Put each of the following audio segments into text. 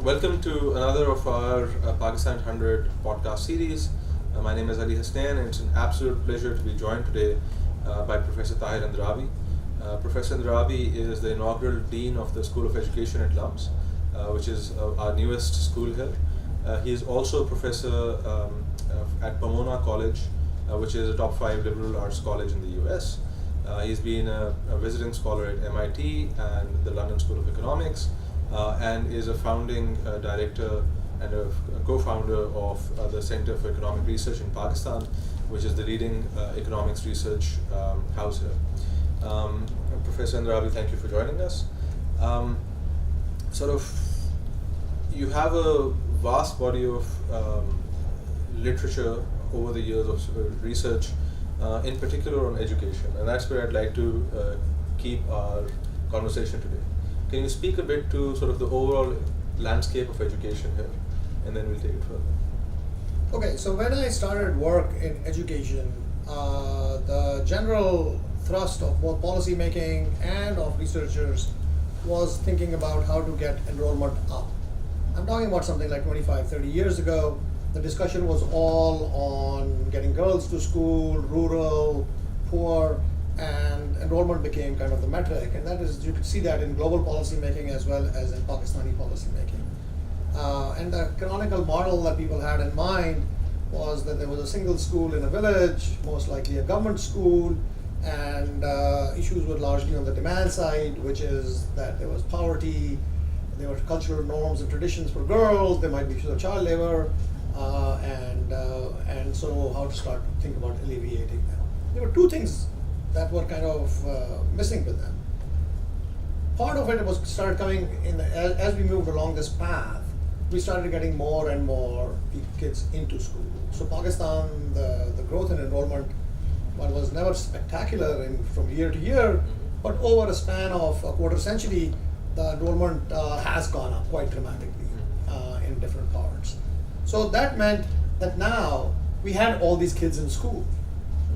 Welcome to another of our Pakistan 100 podcast series. My name is Hasanain, and it's an absolute pleasure to be joined today by Professor Tahir Andrabi. Professor Andrabi is the inaugural Dean of the School of Education at LUMS, which is our newest school here. He is also a professor at Pomona College, which is a top 5 liberal arts college in the US. He's been a visiting scholar at MIT and the London School of Economics, and is a founding director and a co-founder of the Center for Economic Research in Pakistan, which is the leading economics research house here. Professor Andrabi, thank you for joining us. You have a vast body of literature over the years of research, in particular on education, and that's where I'd like to keep our conversation today. Can you speak a bit to sort of the overall landscape of education here, and then we'll take it further. Okay, so when I started work in education, the general thrust of both policy making and of researchers was thinking about how to get enrollment up. I'm talking about something like 25, 30 years ago. The discussion was all on getting girls to school, rural, poor, and enrollment became kind of the metric. And that is, you could see that in global policy making as well as in Pakistani policy making. And the canonical model that people had in mind was that there was a single school in a village, most likely a government school, and issues were largely on the demand side, which is that there was poverty, there were cultural norms and traditions for girls, there might be child labor, and so how to start to think about alleviating them. There were two things that were kind of missing with them. Part of it was started coming in as we moved along this path. We started getting more and more kids into school. So Pakistan, the growth in enrollment, well, was never spectacular from year to year, but over a span of a quarter century, the enrollment has gone up quite dramatically in different parts. So that meant that now we had all these kids in school.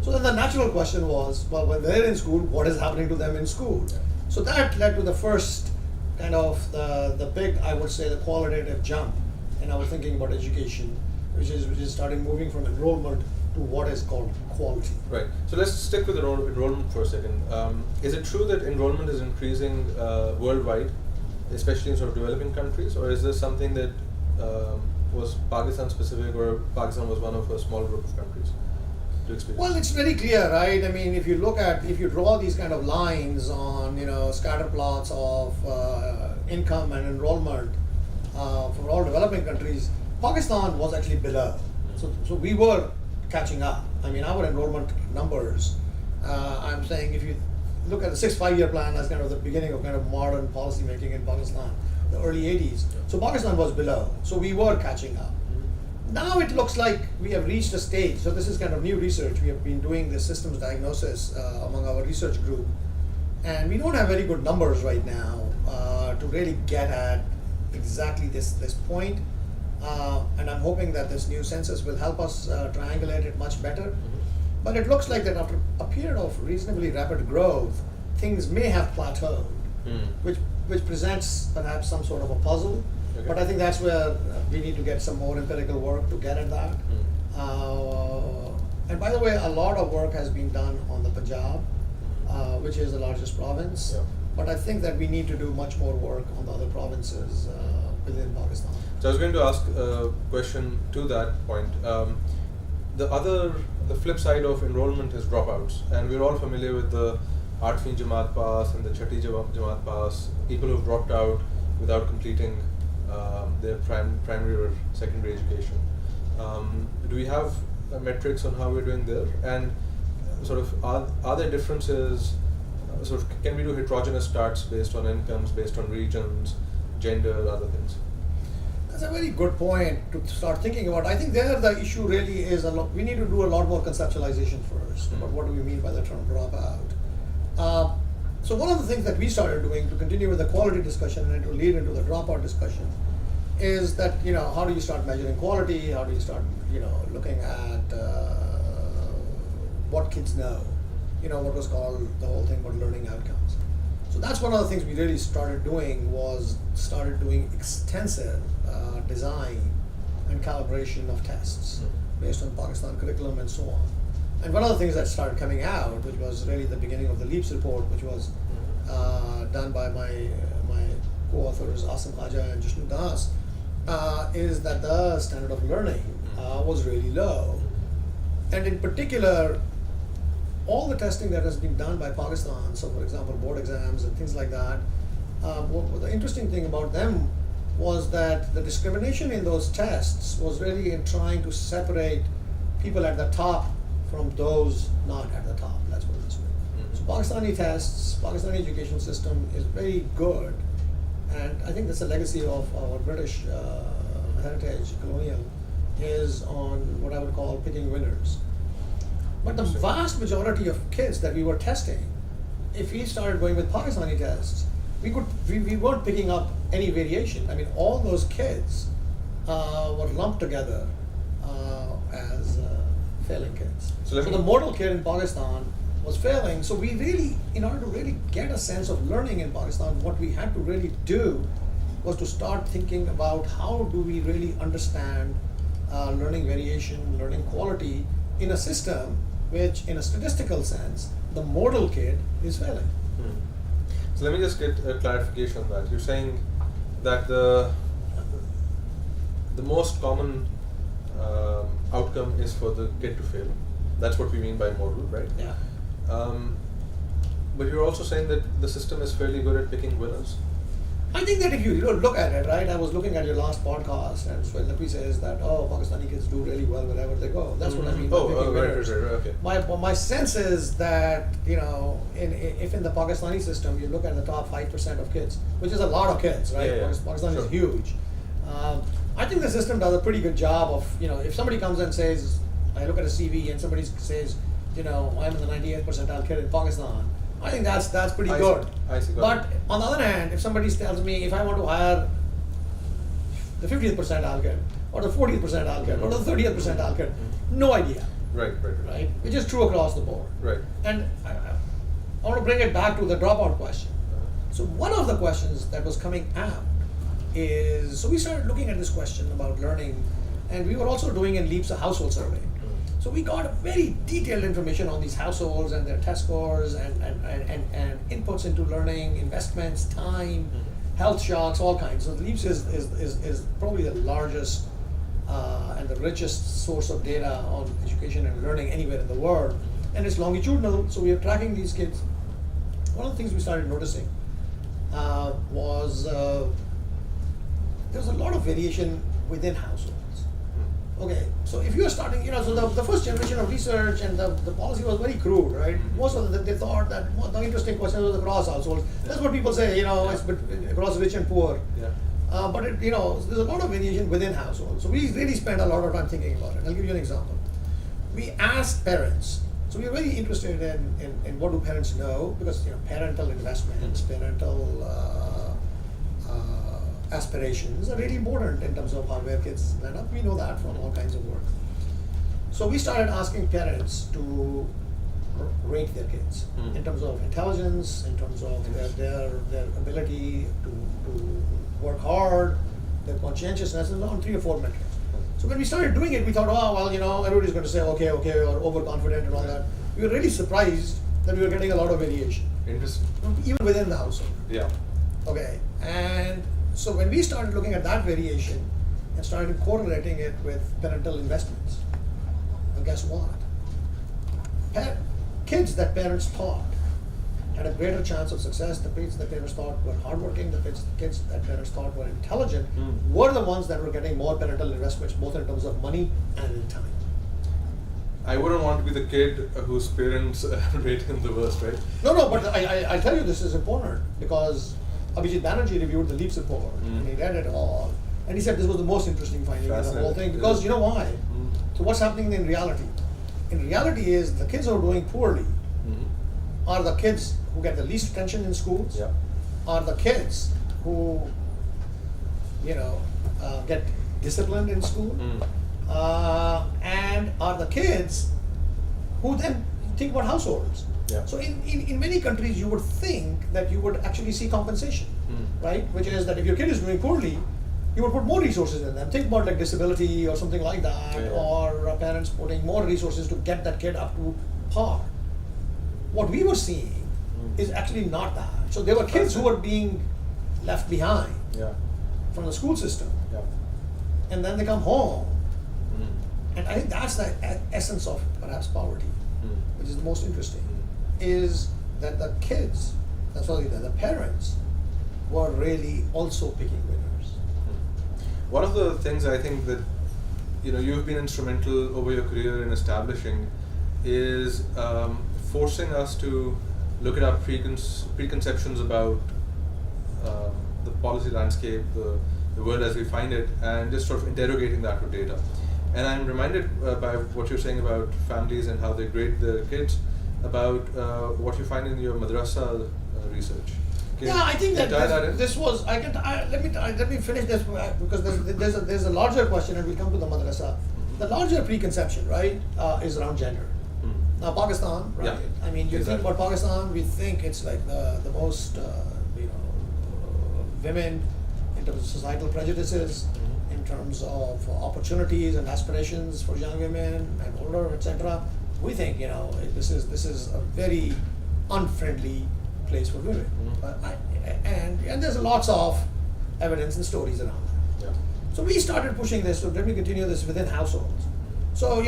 So then the natural question was, well, when they're in school, what is happening to them in school? So that led to the first kind of the big, I would say, the qualitative jump in our thinking about education, which is starting moving from enrollment to what is called quality. Right. So let's stick with enrollment for a second. Is it true that enrollment is increasing worldwide, especially in sort of developing countries, or is this something that was Pakistan specific, or Pakistan was one of a small group of countries to experience? Well, it's very clear, right? I mean, if you draw these kind of lines on, scatter plots of income and enrollment for all developing countries, Pakistan was actually below. So we were catching up. I mean, our enrollment numbers, I'm saying if you look at the 6 5-year plan as kind of the beginning of kind of modern policy making in Pakistan, the early 80s. So Pakistan was below. So we were catching up. Now it looks like we have reached a stage. So this is kind of new research. We have been doing this systems diagnosis among our research group. And we don't have very good numbers right now to really get at exactly this point. And I'm hoping that this new census will help us triangulate it much better. But it looks like that after a period of reasonably rapid growth, things may have plateaued, which presents perhaps some sort of a puzzle. Okay. But I think that's where we need to get some more empirical work to get at that. And by the way, a lot of work has been done on the Punjab, which is the largest province. Yeah. But I think that we need to do much more work on the other provinces within Pakistan. So I was going to ask a question to that point. The flip side of enrollment is dropouts, and we're all familiar with the 8वीं Jamaat pass and the Chhatti Jamaat pass, people who've dropped out without completing their primary or secondary education. Do we have metrics on how we're doing there? And sort of are there differences? Can we do heterogeneous starts based on incomes, based on regions, gender, other things? That's a very good point to start thinking about. I think there the issue really is we need to do a lot more conceptualization first about what do we mean by the term dropout. So one of the things that we started doing to continue with the quality discussion and to lead into the dropout discussion is that, how do you start measuring quality? How do you start, looking at what kids know? What was called the whole thing about learning outcomes. So that's one of the things we really started doing extensive design and calibration of tests based on Pakistan curriculum and so on. And one of the things that started coming out, which was really the beginning of the LEAPS report, which was done by my co-authors Asim Khaja and Jishnu Das, is that the standard of learning was really low. And in particular, all the testing that has been done by Pakistan, so for example, board exams and things like that, the interesting thing about them was that the discrimination in those tests was really in trying to separate people at the top from those not at the top, let's put it this way. So Pakistani tests, Pakistani education system is very good, and I think that's a legacy of our British heritage, colonial, is on what I would call picking winners. But the vast majority of kids that we were testing, if we started going with Pakistani tests, we weren't picking up any variation. I mean, all those kids were lumped together as failing kids. So the model kid in Pakistan was failing. So we really, in order to really get a sense of learning in Pakistan, what we had to really do was to start thinking about how do we really understand learning variation, learning quality in a system which, in a statistical sense, the model kid is failing. So let me just get a clarification on that. You're saying that the most common outcome is for the kid to fail. That's what we mean by model, right? Yeah. But you're also saying that the system is fairly good at picking winners. I think that if you look at it, right, I was looking at your last podcast, and when Lakwi says that, Pakistani kids do really well wherever they go. That's what I mean by picking winners. Okay. My sense is that, if in the Pakistani system, you look at the top 5% of kids, which is a lot of kids, right? Yeah. Pakistan is huge. I think the system does a pretty good job of, if somebody comes and says, I look at a CV and somebody says, I'm in the 98th percentile kid in Pakistan, I think that's pretty good. I see. But on the other hand, if somebody tells me if I want to hire the 50th percentile kid, or the 40th percentile kid, or the 30th percentile kid, no idea. Right. Which is true across the board. Right. And I want to bring it back to the dropout question. So one of the questions that was coming out is, so we started looking at this question about learning, and we were also doing in LEAPS a household survey. So we got very detailed information on these households and their test scores and inputs into learning, investments, time, health shocks, all kinds. So LEAPS is probably the largest and the richest source of data on education and learning anywhere in the world. And it's longitudinal, so we are tracking these kids. One of the things we started noticing was there's a lot of variation within households. Okay, so if you are starting, so the first generation of research and the policy was very crude, right? Most of them, they thought that the interesting question was across households. That's what people say, it's across rich and poor. Yeah. But there's a lot of variation within households. So we really spent a lot of time thinking about it. I'll give you an example. We asked parents. So we are very interested in what do parents know, because parental investments, parental aspirations are really important in terms of where kids land up. We know that from all kinds of work. So we started asking parents to rate their kids in terms of intelligence, in terms of their ability to work hard, their conscientiousness, and on 3 or 4 metrics. So when we started doing it, we thought, everybody's going to say okay, or overconfident and all that. We were really surprised that we were getting a lot of variation. Interesting. Even within the household. Yeah. Okay, and so when we started looking at that variation and started correlating it with parental investments, well, guess what? Kids that parents thought had a greater chance of success, the kids that parents thought were hardworking, the kids that parents thought were intelligent, were the ones that were getting more parental investments, both in terms of money and in time. I wouldn't want to be the kid whose parents rate him the worst, right? No, but I tell you this is important, because Abhijit Banerjee reviewed the LEAPS report, and he read it all, and he said this was the most interesting finding in the whole thing, because you know why? So what's happening in reality? In reality is the kids who are doing poorly are the kids who get the least attention in schools, are the kids who, get disciplined in school, and are the kids who then think about households. Yeah. So in many countries, you would think that you would actually see compensation, right? Which is that if your kid is doing poorly, you would put more resources in them. Think about like disability or something like that, or parents putting more resources to get that kid up to par. What we were seeing is actually not that. So there were kids who were being left behind from the school system, and then they come home, and I think that's the essence of perhaps poverty, which is the most interesting, is that the kids, the parents, were really also picking winners. One of the things I think that you've been instrumental over your career in establishing is forcing us to look at our preconceptions about the policy landscape, the world as we find it, and just sort of interrogating that with data. And I'm reminded by what you're saying about families and how they grade their kids, about what you find in your madrasa research. I think that this was. Let me finish this because there's a larger question, and we'll come to the madrasa. The larger preconception, right, is around gender. Now, Pakistan, right? I mean, you think about Pakistan, we think it's like the most, women in terms of societal prejudices, in terms of opportunities and aspirations for young women and older, etc. We think, this is a very unfriendly place for women. And there's lots of evidence and stories around that. So we started pushing this. So let me continue this within households. So,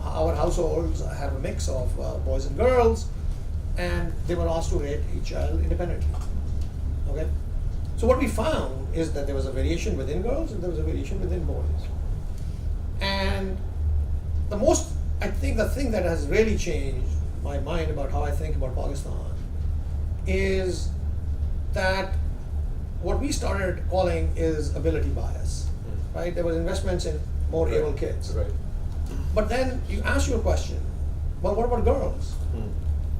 our households have a mix of boys and girls, and they were asked to rate each child independently. Okay? So what we found is that there was a variation within girls and there was a variation within boys. And I think the thing that has really changed my mind about how I think about Pakistan is that what we started calling is ability bias, right? There was investments in more able kids. Right. But then you ask your question, well, what about girls?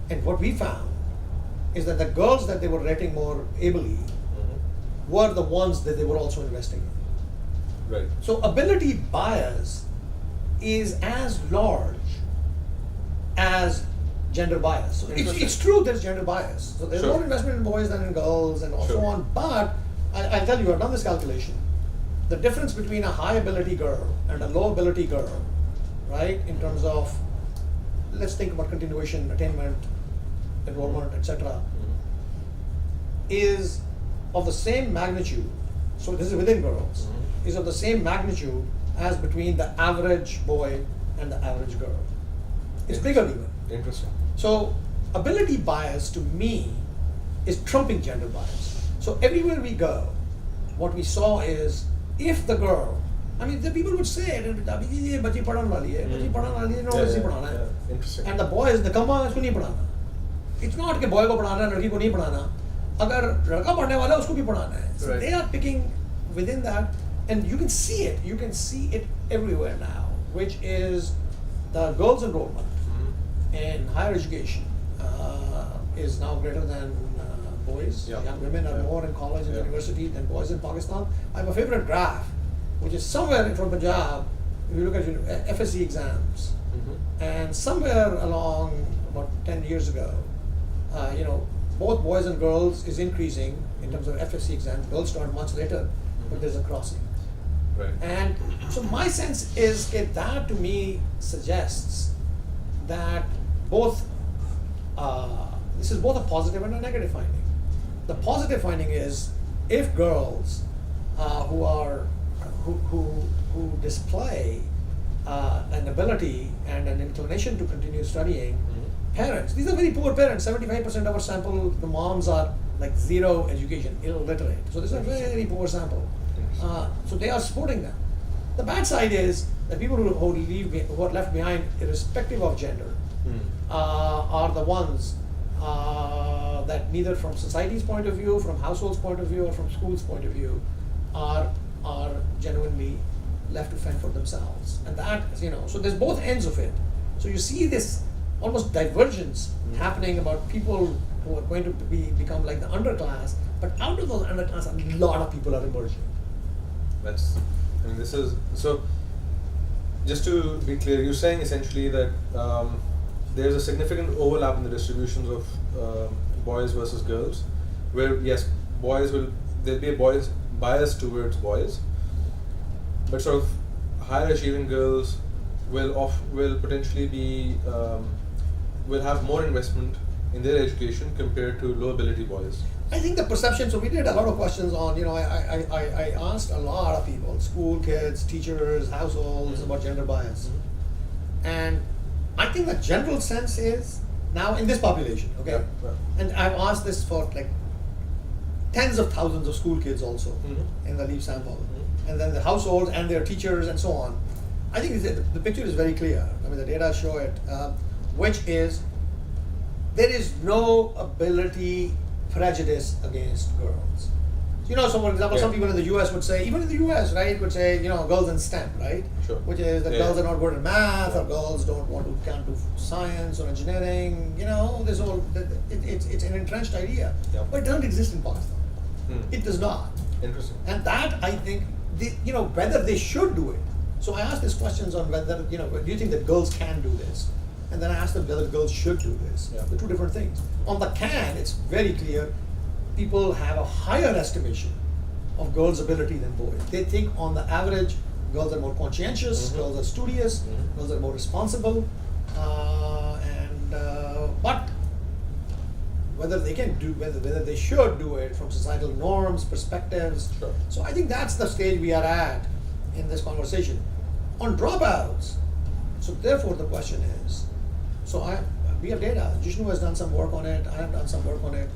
And what we found is that the girls that they were rating more ably were the ones that they were also investing in. Right. So ability bias is as large as gender bias. So it's true there's gender bias. So there's more investment in boys than in girls and so on. But I'll tell you, I've done this calculation. The difference between a high ability girl and a low ability girl, right, in terms of, let's think about continuation, attainment, enrollment, etc., is of the same magnitude, so this is within girls, is of the same magnitude as between the average boy and the average girl. It's bigger even. Interesting. So ability bias to me is trumping gender bias. So everywhere we go, what we saw is, if the girl, the people would say, "Ye bachchi padhan wali hai, bachchi padhan wali hai, no ऐसे पढ़ाना है." Interesting. And the boy is निकम्मा, इसको नहीं पढ़ाना. It's not कि boy को पढ़ाना है, लड़की को नहीं पढ़ाना. अगर लड़का पढ़ने वाला है, उसको भी पढ़ाना है. So they are picking within that, and you can see it. You can see it everywhere now, which is the girls' enrollment in higher education is now greater than boys. Young women are more in college and university than boys in Pakistan. I have a favorite graph, which is somewhere from Punjab. If you look at FSC exams, and somewhere along about 10 years ago, both boys and girls is increasing in terms of FSC exams. Girls start much later, but there's a crossing. Right. And so my sense is that to me suggests that this is both a positive and a negative finding. The positive finding is, if girls who display an ability and an inclination to continue studying, parents, these are very poor parents. 75% of our sample, the moms are like zero education, illiterate. So this is a very poor sample. So they are supporting them. The bad side is that people who are left behind, irrespective of gender, are the ones that neither from society's point of view, from households' point of view, or from schools' point of view, are genuinely left to fend for themselves. And that, so there's both ends of it. So you see this almost divergence happening about people who are going to become like the underclass, but out of those underclass, a lot of people are emerging. This is, so just to be clear, you're saying essentially that there's a significant overlap in the distributions of boys versus girls, where yes, there'll be a boys bias towards boys, but sort of higher achieving girls will potentially be will have more investment in their education compared to low ability boys. I think the perception, so we did a lot of questions on, I asked a lot of people, school kids, teachers, households, about gender bias. And I think the general sense is, now in this population, okay? Yeah. And I've asked this for like tens of thousands of school kids also in the LEAP sample. And then the households and their teachers and so on. I think the picture is very clear. I mean, the data show it, which is there is no ability prejudice against girls. So for example, some people in the US would say, even in the US, right, would say, girls in STEM, right? Sure. Which is that girls are not good at math, or girls can't do science or engineering, this whole, it's an entrenched idea. Yeah. But it doesn't exist in Pakistan. It does not. Interesting. And that, I think, whether they should do it. So I asked these questions on whether, do you think that girls can do this? And then I asked them whether girls should do this. Yeah. They're two different things. On the can, it's very clear, people have a higher estimation of girls' ability than boys. They think on the average, girls are more conscientious, girls are studious, girls are more responsible, but whether they can do, whether they should do it from societal norms, perspectives. Sure. So I think that's the stage we are at in this conversation. On dropouts, so therefore the question is, we have data. Jishnu has done some work on it, I have done some work on it,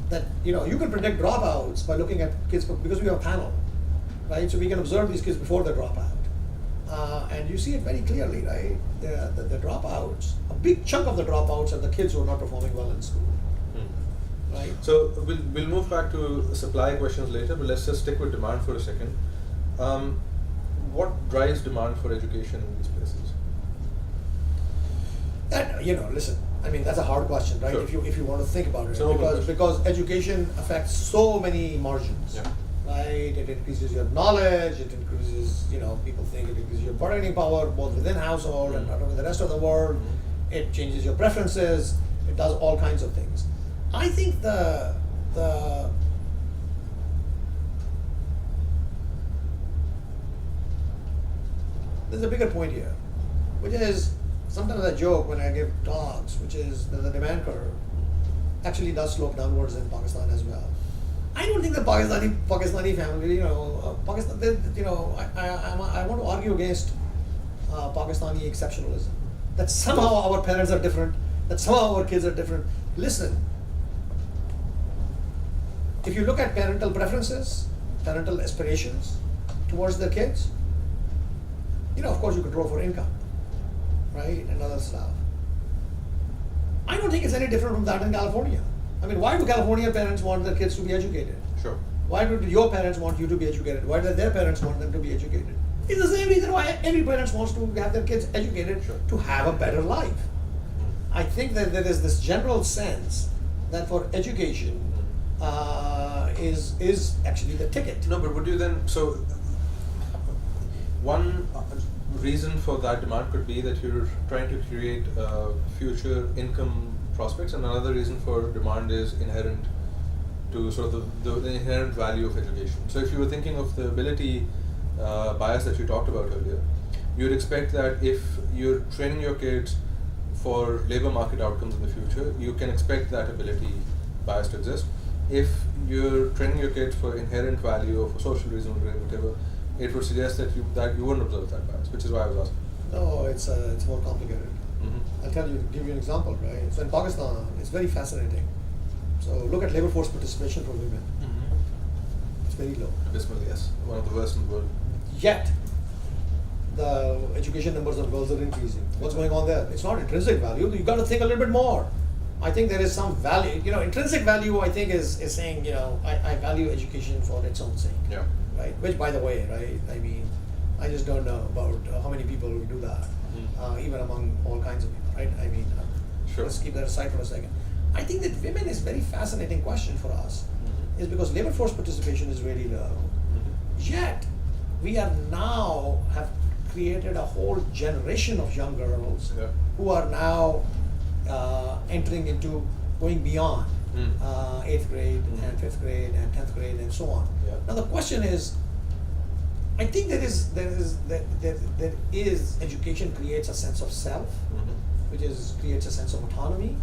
that you can predict dropouts by looking at kids, because we have a panel, right? So we can observe these kids before they drop out. And you see it very clearly, right? The dropouts, a big chunk of the dropouts are the kids who are not performing well in school. Right. So we'll move back to supply questions later, but let's just stick with demand for a second. What drives demand for education in these places? That, listen, I mean, that's a hard question, right? Sure. If you want to think about it, So because education affects so many margins, right? It increases your knowledge, it increases, people think it increases your bargaining power, both within household and not with the rest of the world. It changes your preferences, it does all kinds of things. I think there's a bigger point here, which is, sometimes I joke when I give talks, which is that the demand curve actually does slope downwards in Pakistan as well. I don't think the Pakistani family, Pakistan, I want to argue against Pakistani exceptionalism. That somehow our parents are different, that somehow our kids are different. Listen, if you look at parental preferences, parental aspirations towards their kids, of course you control for income, right, and other stuff. I don't think it's any different from that in California. I mean, why do California parents want their kids to be educated? Sure. Why do your parents want you to be educated? Why do their parents want them to be educated? It's the same reason why every parent wants to have their kids educated, to have a better life. I think that there is this general sense that for education is actually the ticket. No, but would you then, so one reason for that demand could be that you're trying to create future income prospects, and another reason for demand is inherent to sort of the inherent value of education. So if you were thinking of the ability bias that you talked about earlier, you'd expect that if you're training your kids for labor market outcomes in the future, you can expect that ability bias to exist. If you're training your kids for inherent value or for social reason or whatever, it would suggest that you wouldn't observe that bias, which is why I was asking. No, it's more complicated. I'll give you an example, right? So in Pakistan, it's very fascinating. So look at labor force participation for women. It's very low. Abysmal, yes. One of the worst in the world. Yet, the education numbers of girls are increasing. What's going on there? It's not intrinsic value. You've got to think a little bit more. I think there is some value. Intrinsic value, I think, is saying, I value education for its own sake. Yeah. Right? Which, by the way, right, I mean, I just don't know about how many people will do that, even among all kinds of people, right? I mean, Sure. Let's keep that aside for a second. I think that women is a very fascinating question for us, is because labor force participation is really low. Yet, we are now have created a whole generation of young girls who are now entering into going beyond 8th grade and 5th grade and 10th grade and so on. Yeah. Now the question is, I think there is education creates a sense of self, which creates a sense of autonomy,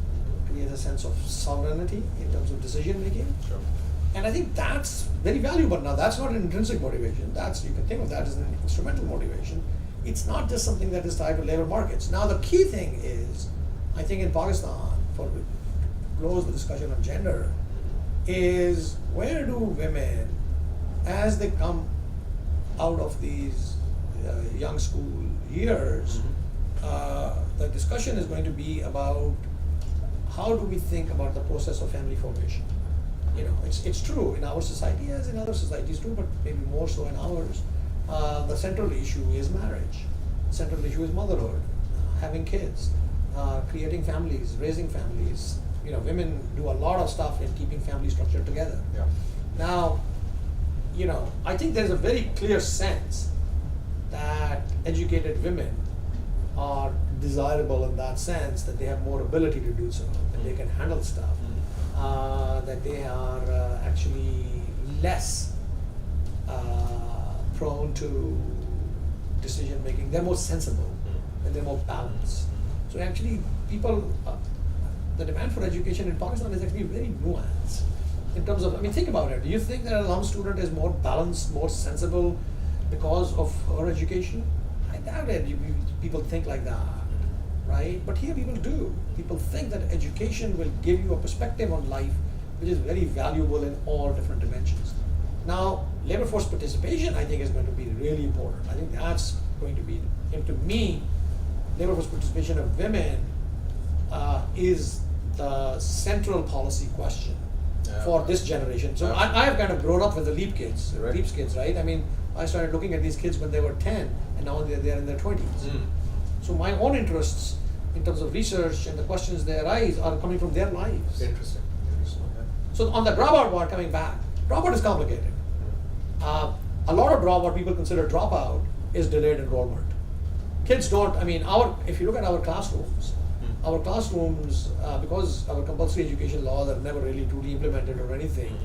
creates a sense of sovereignty in terms of decision making. Sure. And I think that's very valuable. Now that's not an intrinsic motivation. You can think of that as an instrumental motivation. It's not just something that is tied to labor markets. Now the key thing is, I think in Pakistan, for to close the discussion on gender, is where do women, as they come out of these young school years, the discussion is going to be about how do we think about the process of family formation. You know, it's true in our society as in other societies too, but maybe more so in ours. The central issue is marriage. The central issue is motherhood, having kids, creating families, raising families. You know, women do a lot of stuff in keeping family structure together. Yeah. Now, you know, I think there's a very clear sense that educated women are desirable in that sense, that they have more ability to do so, that they can handle stuff, that they are actually less prone to decision making. They're more sensible and they're more balanced. So actually the demand for education in Pakistan is actually very nuanced in terms of, I mean, think about it. Do you think that a LUMS student is more balanced, more sensible because of her education? I doubt it. People think like that, right? But here people do. People think that education will give you a perspective on life which is very valuable in all different dimensions. Now, labor force participation, I think, is going to be really important. I think that's going to be, and to me, labor force participation of women is the central policy question for this generation. So I have kind of grown up with the LEAP kids, Right. LEAPS kids, right? I mean, I started looking at these kids when they were 10, and now they're in their 20s. So my own interests in terms of research and the questions they arise are coming from their lives. Interesting. Yeah. So on the dropout part, coming back, dropout is complicated. A lot of what people consider dropout is delayed enrollment. Kids don't, I mean, if you look at our classrooms, because our compulsory education laws are never really truly implemented or anything,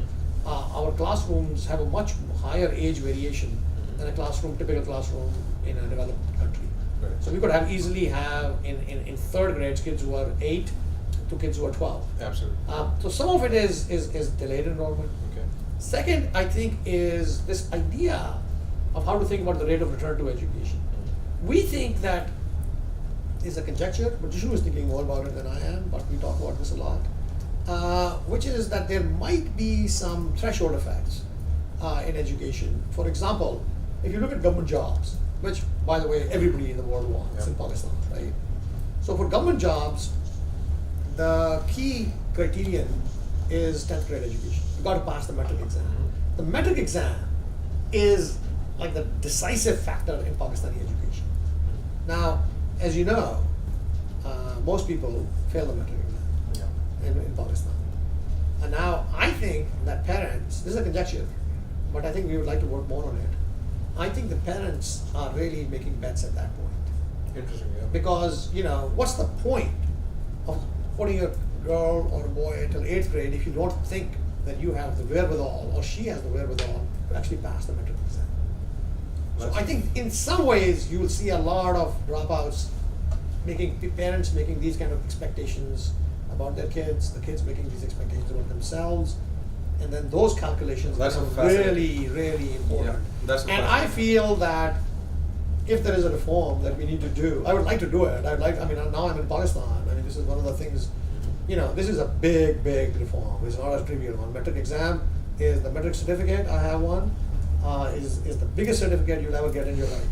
our classrooms have a much higher age variation than a typical classroom in a developed country. Right. So we could easily have in third grades kids who are 8 to kids who are 12. Absolutely. So some of it is delayed enrollment. Okay. Second, I think, is this idea of how to think about the rate of return to education. We think that is a conjecture, but Jishu is thinking more about it than I am, but we talk about this a lot, which is that there might be some threshold effects in education. For example, if you look at government jobs, which, by the way, everybody in the world wants in Pakistan, right? So for government jobs, the key criterion is 10th grade education. You've got to pass the metric exam. The metric exam is like the decisive factor in Pakistani education. Now, as you know, most people fail the metric exam in Pakistan. And now I think that parents, this is a conjecture, but I think we would like to work more on it. I think the parents are really making bets at that point. Interesting, yeah. Because, you know, what's the point of putting a girl or a boy till 8th grade if you don't think that you have the wherewithal or she has the wherewithal to actually pass the metric exam? So I think in some ways you will see a lot of dropouts, parents making these kind of expectations about their kids, the kids making these expectations about themselves, and then those calculations are really, really important. Yeah, and I feel that if there is a reform that we need to do, I would like to do it. Now I'm in Pakistan. I mean, this is one of the things, this is a big, big reform. It's not a trivial one. Metric exam is the metric certificate. I have one. Is the biggest certificate you'll ever get in your life.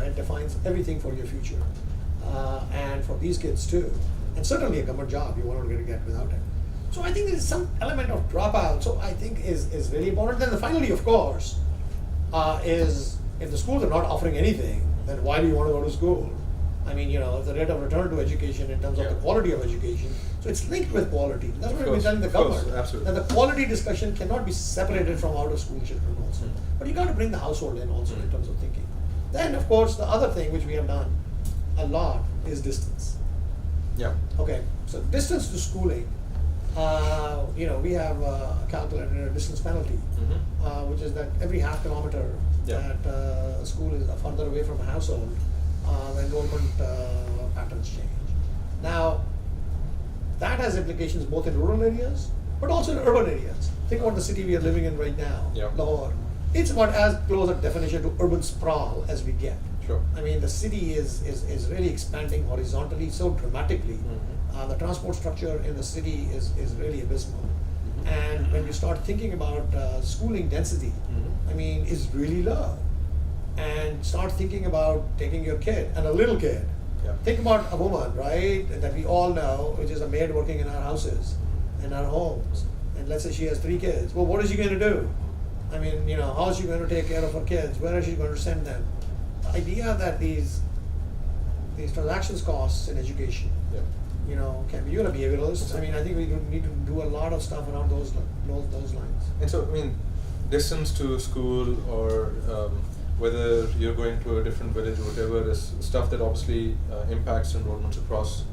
It defines everything for your future, and for these kids too. And certainly a government job you won't get without it. So I think there is some element of dropout. So I think is really important. Then finally, of course, is if the schools are not offering anything, then why do you want to go to school? I mean, if the rate of return to education in terms of the quality of education, so it's linked with quality. That's what we're telling the government. Absolutely. That the quality discussion cannot be separated from out of school children also. But you got to bring the household in also in terms of thinking. Then, of course, the other thing which we have done a lot is distance. Yeah. Okay, so distance to schooling, we have calculated a distance penalty, which is that every half kilometer that a school is further away from a household, the enrollment patterns change. Now, that has implications both in rural areas, but also in urban areas. Think about the city we are living in right now, Lahore. It's about as close a definition to urban sprawl as we get. Sure. I mean, the city is really expanding horizontally so dramatically. The transport structure in the city is really abysmal. And when you start thinking about schooling density, I mean, is really low. And start thinking about taking your kid, and a little kid. Think about a woman, right, that we all know, which is a maid working in our houses, in our homes. And let's say she has 3 kids. Well, what is she going to do? I mean, how is she going to take care of her kids? Where is she going to send them? The idea that these transactions costs in education, can be, you're a behavioralist. I mean, I think we need to do a lot of stuff around those lines. And so, I mean, distance to school or whether you're going to a different village or whatever is stuff that obviously impacts enrollments across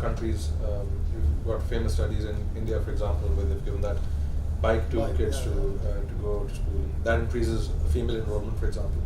countries. You've got famous studies in India, for example, where they've given that bike to kids to go to school. That increases female enrollment, for example.